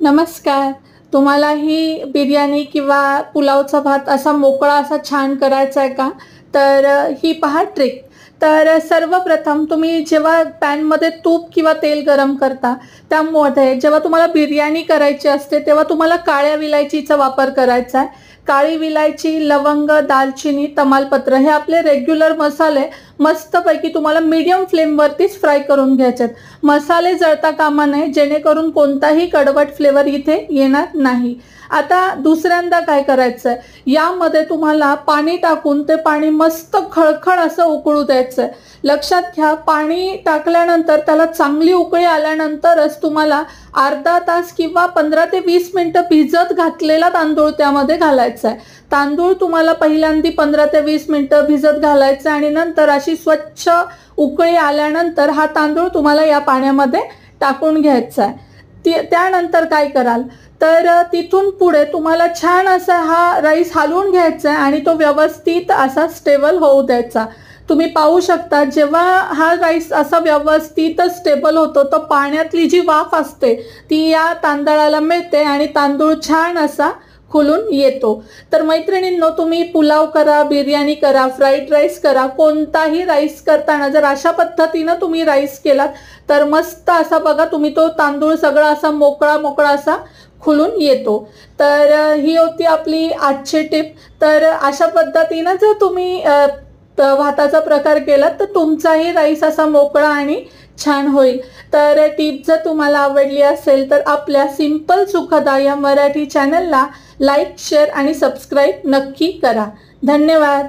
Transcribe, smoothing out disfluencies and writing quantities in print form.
नमस्कार. तुम्हाला ही बिर्याणी किंवा पुलावचा भात असा मोकळा असा छान करायचा आहे का? तर ही पहा ट्रिक. तर सर्वप्रथम तुम्ही जेव्हा पॅनमध्ये तूप किंवा तेल गरम करता, त्यामध्ये जेव्हा तुम्हाला बिर्याणी करायची असते, तेव्हा तुम्हाला काळ्या विलायचीचा वापर करायचा आहे. काळी विलायची, लवंग, दालचिनी, तमालपत्र हे आपले रेग्युलर मसाले मस्तपैकी तुम्हाला मीडियम फ्लेमवरतीच फ्राय करून घ्यायचे आहेत. मसाले जळता कामा नये, जेणेकरून कोणताही कडवट फ्लेवर इथे येणार नाही. आता दुसऱ्यांदा काय करायचं आहे, यामध्ये तुम्हाला पाणी टाकून ते पाणी मस्त खळखळ असं उकळू द्यायचं आहे. लक्षात घ्या, पाणी टाकल्यानंतर त्याला चांगली उकळी आल्यानंतरच तुम्हाला अर्धा तास किंवा 15 ते 20 मिनिटं भिजत घातलेला तांदूळ त्यामध्ये घालायचा आहे. तांदूळ तुम्हाला पहिल्यांदा 15 ते 20 मिनिटं भिजत घालायचं आणि नंतर अशी स्वच्छ उकळी आल्यानंतर हा तांदूळ तुम्हाला या पाण्यामध्ये टाकून घ्यायचा आहे. त्यानंतर काय कराल, तर तिथून पुढे तुम्हाला छान असा हा राईस हलवून घ्यायचा आहे आणि तो व्यवस्थित असा स्टेबल होऊ द्यायचा. तुम्ही पाहू शकता, जेव्हा हा राईस असा व्यवस्थित स्टेबल होतो, तर पाण्यातली जी वाफ असते ती या तांदळाला मिळते आणि तांदूळ छान असा खुलून येतो. तर मैत्रिणींनो, तुम्ही पुलाव करा, बिर्याणी करा, फ्राईड राईस करा, कोणताही राईस करताना जर अशा पद्धतीनं तुम्ही राईस केलात तर मस्त असा बघा तुम्ही तो तांदूळ सगळा असा मोकळा मोकळा असा खुलून येतो. तर ही होती आपली आजची टिप. तर अशा पद्धतीनं जर तुम्ही भाताचा प्रकार केला तर तुमचाही राईस असा मोकळा आणि छान होईल. तर टिप जर तुम्हाला आवडली असेल तर आपल्या सिंपल सुखदा या मराठी चॅनलला लाईक, शेअर आणि सबस्क्राईब नक्की करा. धन्यवाद.